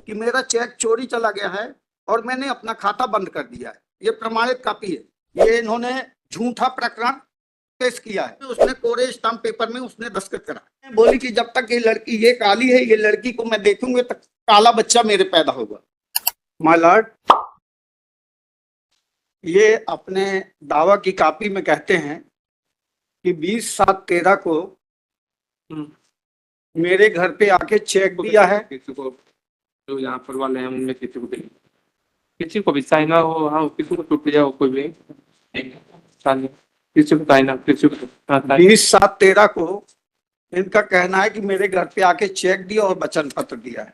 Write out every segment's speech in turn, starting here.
कि मेरा चेक चोरी चला गया है और मैंने अपना खाता बंद कर दिया है। ये प्रमाणित कॉपी है। ये इन्होंने झूठा प्रकरण पेश किया है। उसने कोरे स्टाम्प पेपर में उसने दस्तखत करा। बोली कि जब तक ये लड़की ये काली है, ये लड़की को मैं देखूंगी तक काला बच्चा मेरे पैदा होगा। माय लॉर्ड, ये अपने दावा की कॉपी में कहते हैं कि 20/7/13 को मेरे घर पे आके चेक दिया है। किसी को जो यहाँ पर वाले हैं उनमें किसी को भी साइना हो, हाँ किसी को टूट जाओ, कोई भी किसी को साइना, किसी को 20/7/13 को इनका कहना है कि मेरे घर पे आके चेक दिया और वचन पत्र दिया है।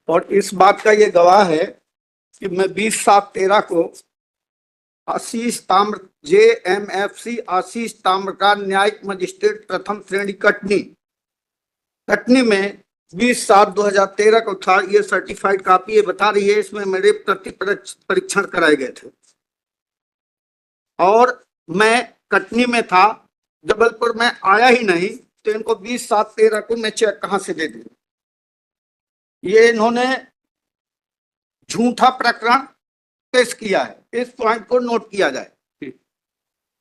और इस बात का ये गवाह है कि मैं 20/7/13 को आशीष ताम्र JMFC आशीष ताम्रकार न्यायिक मजिस्ट्रेट प्रथम श्रेणी कटनी में 20/7/2013 को था। ये सर्टिफाइड कॉपी ये बता रही है, इसमें मेरे प्रति परीक्षण कराए गए थे और मैं कटनी में था, जबलपुर में आया ही नहीं, तो इनको 20/7/13 को मैं चेक कहां से दे दूं। ये इन्होंने झूठा प्रकरण पेश किया है। इस पॉइंट को नोट किया जाए।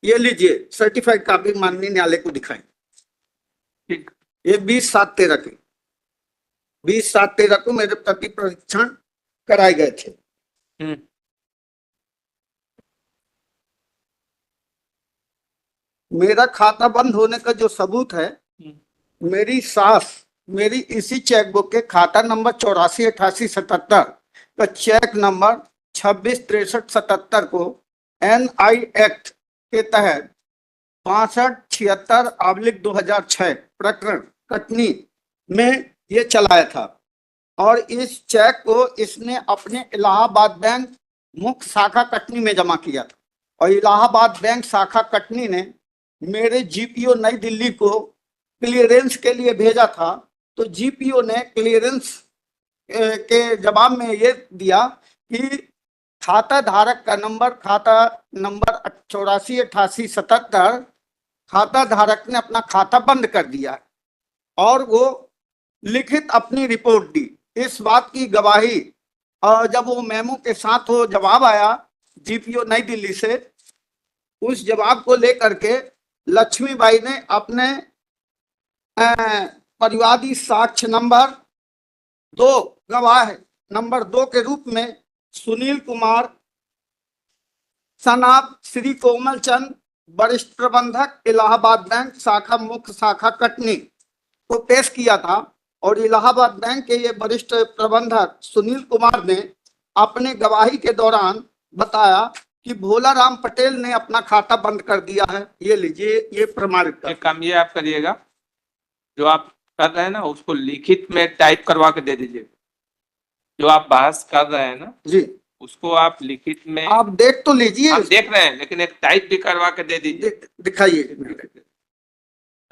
ये लीजिए सर्टिफाइड कॉपी माननीय न्यायालय को दिखाएं। ठीक, ये 20/7/13 को मेरे प्रति परीक्षण कराए गए थे। मेरा खाता बंद होने का जो सबूत है, मेरी सास मेरी इसी चेकबुक के खाता नंबर 848877 का चेक नंबर 266377 को NI एक्ट के तहत 6576/2006 प्रकरण कटनी में ये चलाया था और इस चेक को इसने अपने इलाहाबाद बैंक मुख्य शाखा कटनी में जमा किया था और इलाहाबाद बैंक शाखा कटनी ने मेरे GPO नई दिल्ली को क्लियरेंस के लिए भेजा था। तो GPO ने क्लियरेंस के जवाब में ये दिया कि खाता धारक का नंबर खाता नंबर 848877 खाता धारक ने अपना खाता बंद कर दिया और वो लिखित अपनी रिपोर्ट दी। इस बात की गवाही और जब वो मेमो के साथ वो जवाब आया GPO नई दिल्ली से, उस जवाब को लेकर के लक्ष्मीबाई ने अपने परिवादी साक्ष्य नंबर 2 गवाह नंबर 2 के रूप में सुनील कुमार सनाब श्री कोमल चंद वरिष्ठ प्रबंधक इलाहाबाद बैंक शाखा मुख्य शाखा कटनी को पेश किया था और इलाहाबाद बैंक के ये वरिष्ठ प्रबंधक सुनील कुमार ने अपने गवाही के दौरान बताया कि भोला राम पटेल ने अपना खाता बंद कर दिया है। ये लीजिए, ये प्रमाणित एक काम ये आप करिएगा, जो आप कर रहे हैं ना उसको लिखित में टाइप करवा के दे दीजिए। जो आप बहस कर रहे हैं ना जी, उसको आप लिखित में आप देख तो लीजिए। आप देख रहे हैं, लेकिन एक टाइप भी करवा के दे दीजिए। दिखाइए,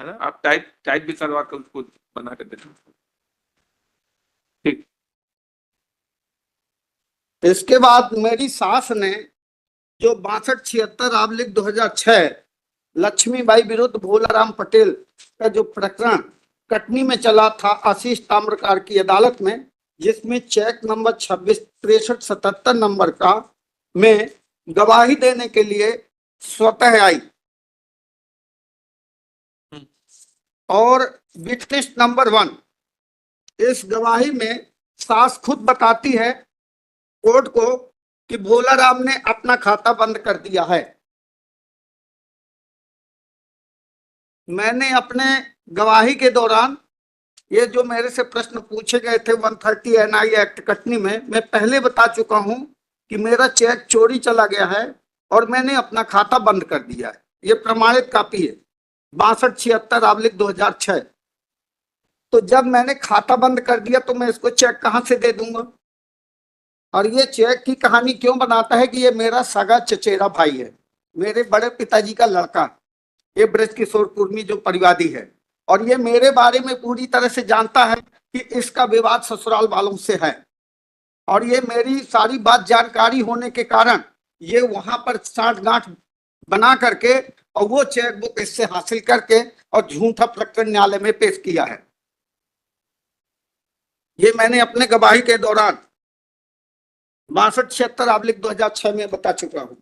है ना, आप टाइप भी करवा के उसको बना के दे दीजिए। ठीक। इसके बाद मेरी सास ने जो 6276/2006 लक्ष्मीबाई विरुद्ध भोला राम पटेल का जो प्रकरण कटनी में चला था आशीष ताम्रकार की अदालत में, जिसमें चेक नंबर 266377 नंबर का में गवाही देने के लिए स्वतः आई और विटनेस नंबर 1 इस गवाही में सास खुद बताती है कोर्ट को कि भोला राम ने अपना खाता बंद कर दिया है। मैंने अपने गवाही के दौरान ये जो मेरे से प्रश्न पूछे गए थे 130 NI एक्ट कटनी में, मैं पहले बता चुका हूं कि मेरा चेक चोरी चला गया है और मैंने अपना खाता बंद कर दिया है। ये प्रमाणित कॉपी है 6276/2006। तो जब मैंने खाता बंद कर दिया तो मैं इसको चेक कहां से दे दूंगा। और ये चेक की कहानी क्यों बनाता है कि ये मेरा सगा चचेरा भाई है, मेरे बड़े पिताजी का लड़का, ये ब्रजकिशोर कुर्मी जो परिवादी है, और ये मेरे बारे में पूरी तरह से जानता है कि इसका विवाद ससुराल वालों से है। और ये मेरी सारी बात जानकारी होने के कारण ये वहां पर साठगांठ बना करके और वो चेक बुक इससे हासिल करके और झूठा प्रकरण न्यायालय में पेश किया है। ये मैंने अपने गवाही के दौरान 62-76 2006 में बता चुका हूं।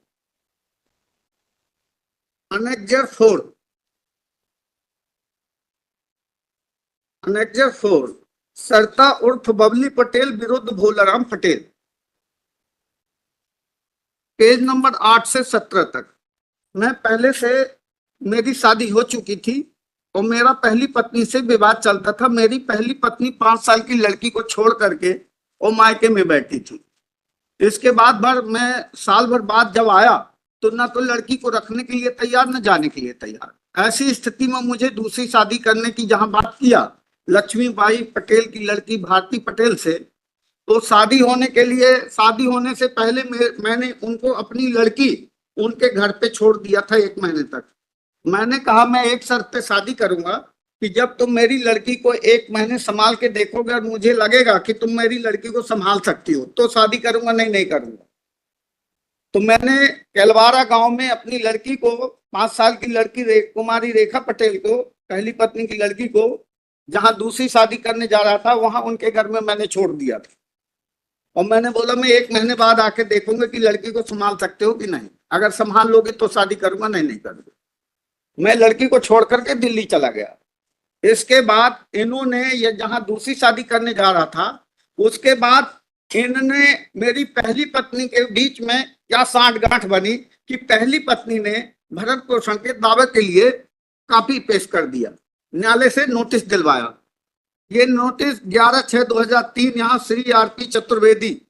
अनेक्जर 4, अनेक्जर 4, सरता उर्फ बबली पटेल विरुद्ध भोलाराम पटेल, पेज नंबर 8 से 17 तक। मैं पहले से, मेरी शादी हो चुकी थी और मेरा पहली पत्नी से विवाद चलता था। मेरी पहली पत्नी 5 साल की लड़की को छोड़ करके वो मायके में बैठी थी। इसके बाद मैं साल भर बाद जब आया तो ना तो लड़की को रखने के लिए तैयार, न जाने के लिए तैयार। ऐसी स्थिति में मुझे दूसरी शादी करने की जहां बात किया लक्ष्मीबाई पटेल की लड़की भारती पटेल से, तो शादी होने के लिए, शादी होने से पहले मैंने उनको अपनी लड़की उनके घर पे छोड़ दिया था 1 महीने तक। मैंने कहा मैं एक शर्त पे शादी करूंगा कि जब तुम मेरी लड़की को 1 महीने संभाल के देखोगे और मुझे लगेगा कि तुम मेरी लड़की को संभाल सकती हो तो शादी करूंगा, नहीं करूंगा। तो मैंने केलवारा गांव में अपनी लड़की को, 5 साल की लड़की कुमारी रेखा पटेल को, पहली पत्नी की लड़की को, जहां दूसरी शादी करने जा रहा था वहां उनके घर में मैंने छोड़ दिया था। और मैंने बोला मैं 1 महीने बाद आके देखूंगा कि लड़की को संभाल सकते हो कि नहीं, अगर संभाल लोगे तो शादी करूंगा, नहीं करूंगा। मैं लड़की को छोड़ करके दिल्ली चला गया। इसके बाद इन्होंने, ये जहां दूसरी शादी करने जा रहा था, उसके बाद इन्होंने मेरी पहली पत्नी के बीच में क्या साठगांठ बनी कि पहली पत्नी ने भरण पोषण के दावे के लिए कापी पेश कर दिया, न्यायालय से नोटिस दिलवाया। ये नोटिस 11/6/2003 यहाँ श्री आरपी चतुर्वेदी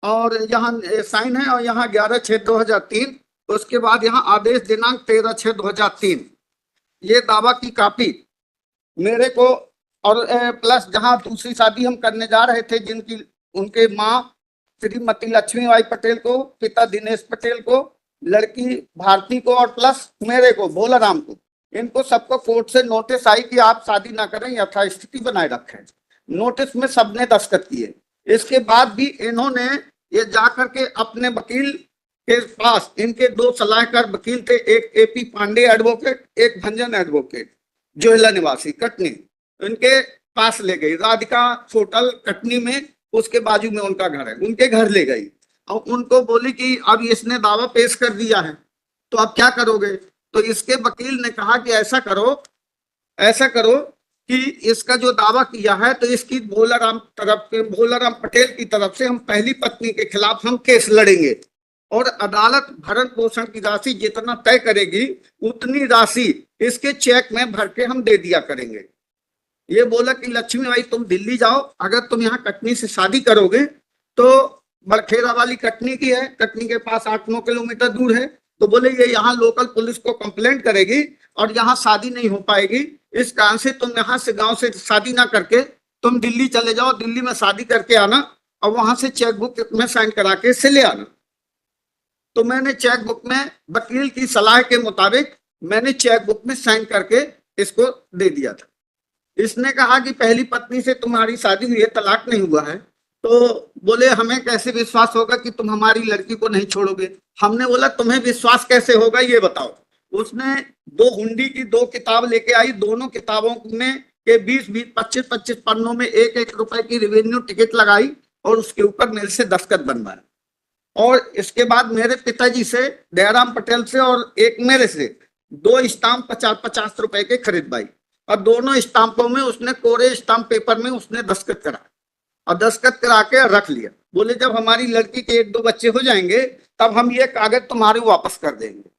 और यहाँ साइन है, और यहाँ 11/6/2003। उसके बाद यहाँ आदेश दिनांक 13/6/2003। ये दावा की कापी मेरे को, और प्लस जहाँ दूसरी शादी हम करने जा रहे थे, जिनकी उनके माँ श्रीमती लक्ष्मीबाई पटेल को, पिता दिनेश पटेल को, लड़की भारती को और प्लस मेरे को, भोलाराम को, इनको सबको कोर्ट से नोटिस आई कि आप शादी ना करें, यथास्थिति बनाए रखें। नोटिस में सबने दस्तखत किए। इसके बाद भी इन्होंने ये जाकर के अपने वकील के पास, इनके 2 सलाहकार वकील थे, एक एपी पांडे एडवोकेट, एक भंजन एडवोकेट, जोहिला निवासी कटनी, उनके पास ले गई। राधिका होटल कटनी में, उसके बाजू में उनका घर है, उनके घर ले गई और उनको बोली कि अब इसने दावा पेश कर दिया है तो अब क्या करोगे। तो इसके वकील ने कहा कि ऐसा करो कि इसका जो दावा किया है तो इसकी भोलाराम पटेल की तरफ से हम पहली पत्नी के खिलाफ हम केस लड़ेंगे और अदालत भरण पोषण की राशि जितना तय करेगी उतनी राशि इसके चेक में भर के हम दे दिया करेंगे। ये बोला कि लक्ष्मीबाई तुम दिल्ली जाओ, अगर तुम यहाँ कटनी से शादी करोगे तो बड़खेरा वाली कटनी की है, कटनी के पास 8-9 किलोमीटर दूर है, तो बोले ये यहाँ लोकल पुलिस को कंप्लेंट करेगी और यहाँ शादी नहीं हो पाएगी, इस कारण से तुम यहाँ से गांव से शादी ना करके तुम दिल्ली चले जाओ, दिल्ली में शादी करके आना और वहां से चेकबुक में साइन करा के इसे ले आना। तो मैंने चेकबुक में वकील की सलाह के मुताबिक मैंने चेकबुक में साइन करके इसको दे दिया था। इसने कहा कि पहली पत्नी से तुम्हारी शादी हुई है, तलाक नहीं हुआ है। तो बोले हमें कैसे विश्वास होगा कि तुम हमारी लड़की को नहीं छोड़ोगे। हमने बोला तुम्हें विश्वास कैसे होगा ये बताओ। उसने 2 हुंडी की 2 किताब लेके आई, दोनों किताबों में के 20-20, 25-25 पन्नों में 1-1 रुपए की रेवेन्यू टिकट लगाई और उसके ऊपर मेरे से दस्तखत बनवाया। और इसके बाद मेरे पिताजी से, दयाराम पटेल से और एक मेरे से 2 स्टाम्प 50-50 रुपए के खरीदवाई और दोनों स्टाम्पों में उसने कोरे स्टाम्प पेपर में उसने दस्तखत करा और दस्तखत करा के रख लिया। बोले जब हमारी लड़की के 1-2 बच्चे हो जाएंगे तब हम ये कागज तुम्हारे वापस कर देंगे।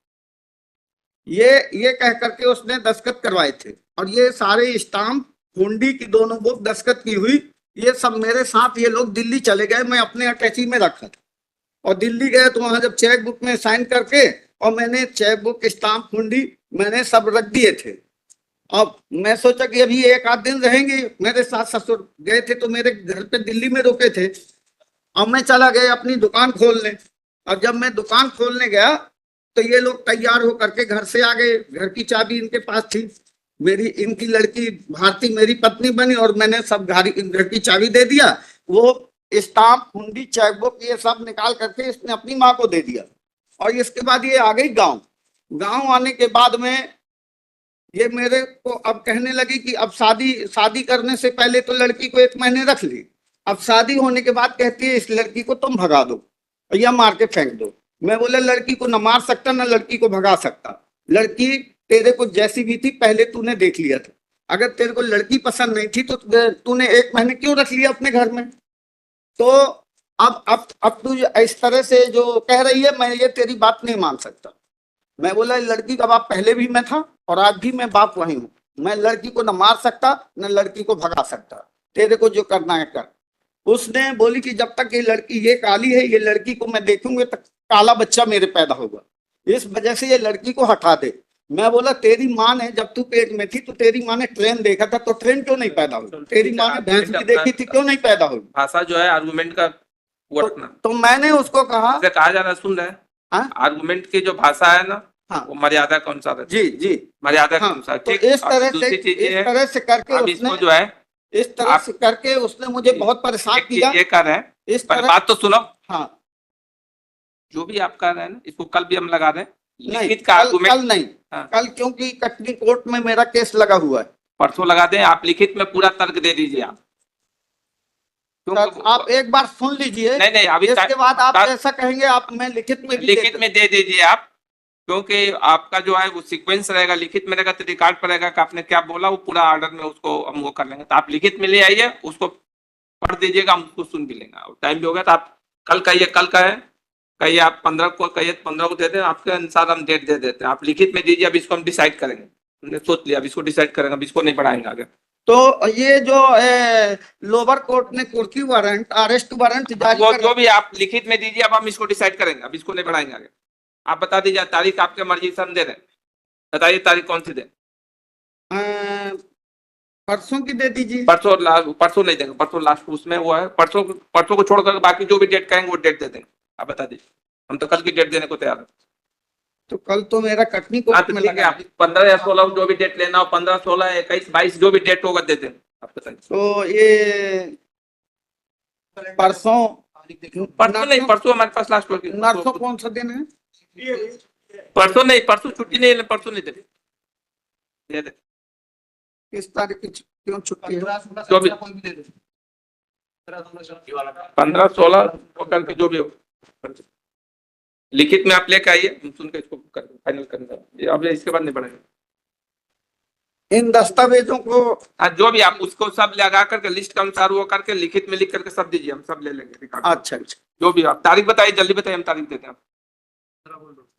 ये कह करके उसने दस्तखत करवाए थे और ये सारे स्टाम्प, हुंडी की दोनों बुक दस्तखत की हुई, ये सब मेरे साथ ये लोग दिल्ली चले गए। मैं अपने अटैची में रखा था और दिल्ली गए तो वहां जब चेक बुक में साइन करके और मैंने चेक बुक, स्टाम्प, हुंडी मैंने सब रख दिए थे। अब मैं सोचा कि अभी 1-8 दिन रहेंगे, मेरे साथ ससुर गए थे तो मेरे घर पे दिल्ली में रुके थे। अब मैं चला गया अपनी दुकान खोलने और जब मैं दुकान खोलने गया तो ये लोग तैयार होकर के घर से आ गए। घर की चाबी इनके पास थी, इनकी लड़की भारती मेरी पत्नी बनी और मैंने सब घर की चाबी दे दिया। वो स्टाम्प, हुंडी, चेकबुक ये सब निकाल करके इसने अपनी माँ को दे दिया और इसके बाद ये आ गई गाँव। गाँव आने के बाद में ये मेरे को अब कहने लगी कि अब शादी करने से पहले तो लड़की को 1 महीने रख ली, अब शादी होने के बाद कहती है इस लड़की को तुम भगा दो या मार के फेंक दो। मैं बोला लड़की को न मार सकता न लड़की को भगा सकता, लड़की तेरे को जैसी भी थी पहले तूने देख लिया था, अगर तेरे को लड़की पसंद नहीं थी तो तूने 1 महीने क्यों रख लिया अपने घर में। तो अब तू इस तरह से जो कह रही है मैं ये तेरी बात नहीं मान सकता। मैं बोला लड़की का बाप पहले भी मैं था और आज भी मैं बाप वही हूँ, मैं लड़की को न मार सकता न लड़की को भगा सकता, तेरे को जो करना है कर। उसने बोली कि जब तक ये लड़की ये काली है ये लड़की को मैं देखूंगी तक काला बच्चा मेरे पैदा होगा, इस वजह से ये लड़की को हटा दे। मैं बोला तेरी माँ ने जब तू पेट में थी तो तेरी माँ ने ट्रेन देखा था तो ट्रेन क्यों नहीं पैदा हुई, तेरी माँ ने भैंस भी देखी थी क्यों नहीं पैदा हुई। भाषा जो है आर्गुमेंट का वो रखना। तो मैंने उसको कहा कहा जा रहा सुन रहे हैं, आर्गुमेंट की जो भाषा है ना हाँ वो मर्यादा के अनुसार, जी जी मर्यादा के हाँ, अनुसार। तो ठीक, इस तरह से करके अब उसने इसको जो है इस तरह से करके उसने मुझे बहुत परेशान किया। ये कर रहे हैं इस पर तरह बात तो सुनो, हाँ जो भी आप कर रहे हैं ना इसको कल भी हम लगा रहे हैं, नहीं लिखित का आर्गुमेंट कल नहीं हाँ। कल क्योंकि कटनी कोर्ट में मेरा केस लगा हुआ है, परसों लगा दें। आप लिखित में पूरा तर्क दे दीजिए आप। आप एक बार सुन लीजिए, नहीं नहीं अभी इसके बाद आप ऐसा कहेंगे आप मैं लिखित में भी लिखित में दे दीजिए आप, क्योंकि आपका जो है वो सीक्वेंस रहेगा, लिखित में रहेगा तो रिकॉर्ड पर रहेगा कि आपने क्या बोला, वो पूरा ऑर्डर में उसको हम वो कर लेंगे। तो आप लिखित में ले आइए, उसको पढ़ दीजिएगा, हम उसको सुन भी लेंगे। टाइम भी होगा तो आप कल कहिए, कल का है कहिए, आप 15 को कहिए, 15 को दे दें, आपके अनुसार हम डेट दे देते हैं। आप लिखित में दीजिए, अब इसको हम डिसाइड करेंगे, हमने सोच लिया, अब इसको डिसाइड करेंगे, अब इसको नहीं बढ़ाएंगे आगे। तो ये जो लोअर कोर्ट ने कुर्की वारंट अरेस्ट वारंट जारी वो जो भी आप लिखित में दीजिए, अब हम इसको डिसाइड करेंगे, अब इसको नहीं बढ़ाएंगे आगे। आप बता दीजिए तारीख, आपके मर्जी से हम दे दें, बताइए तारीख कौन सी दे। परसों की दे दीजिए। परसों नहीं देंगे, परसों लास्ट उसमें वो है, परसों को छोड़कर बाकी जो भी डेट कहेंगे वो डेट दे देंगे। आप बता दीजिए, हम तो कल की डेट देने को तैयार है। तो कल तो मेरा कटनी कोर्ट में लगा है। 15 या 16 जो भी डेट लेना हो, 15, 16, 21, 22 जो भी डेट होगा दे दें। आप बताइए। तो ये परसों नहीं, परसों हमारे पास लास्ट नर्सों कौन सा दिन है? परसों नहीं, परसों छुट्टी नहीं है, परसों नहीं दे दे। किस तारीख की क्यों छुट्टी है? 15, 16 करके जो भी हो लिखित में आप लेके आइए, हम सुन के इसको फाइनल करेंगे। अब इसके बाद नहीं बढ़ेंगे इन दस्तावेजों को। जो भी आप उसको सब लगा करके लिस्ट के अनुसार वो करके लिखित में लिख करके सब दीजिए, हम सब ले लेंगे। अच्छा अच्छा, जो भी आप तारीख बताइए, जल्दी बताइए, हम तारीख देते हैं।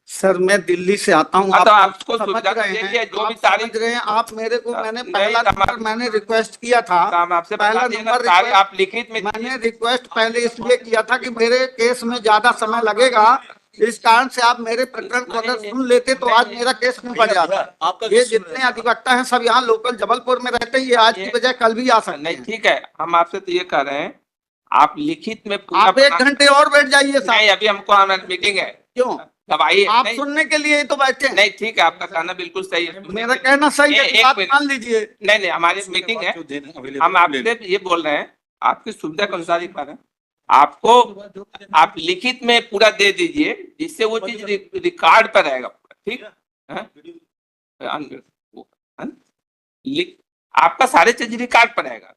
सर मैं दिल्ली से आता हूँ, तो आपको समझ रहे हैं, जो भी तारीख रहे हैं आप मेरे को। मैंने पहला नंबर मैंने रिक्वेस्ट किया था, आपसे पहला नंबर आप लिखित में मैंने रिक्वेस्ट पहले इसलिए किया था कि मेरे केस में ज्यादा समय लगेगा, इस कारण से आप मेरे प्रकरण को अगर सुन लेते तो आज मेरा केस नहीं बढ़ जाता। ये जितने अधिवक्ता हैं सब यहाँ लोकल जबलपुर में रहते हैं, ये आज की बजाय कल भी आ सकते हैं। ठीक है, हम आपसे तो ये कह रहे हैं आप लिखित में आप 1 घंटे और बैठ जाइए साहब। नहीं, अभी हमको मीटिंग है। क्यों? दबाइए, आप सुनने के लिए तो बैठे हैं। नहीं ठीक है, आपका कहना बिल्कुल सही है, मेरा कहना सही है, बात मान लीजिए। नहीं, हमारी मीटिंग है, हम आपसे ये बोल रहे हैं, आपकी सुविधा के अनुसार ही कर रहे हैं। आपको आप लिखित में पूरा दे दीजिए, जिससे वो चीज रिकॉर्ड पर रहेगा पूरा। ठीक है, आपका सारे चीज रिकॉर्ड पर रहेगा।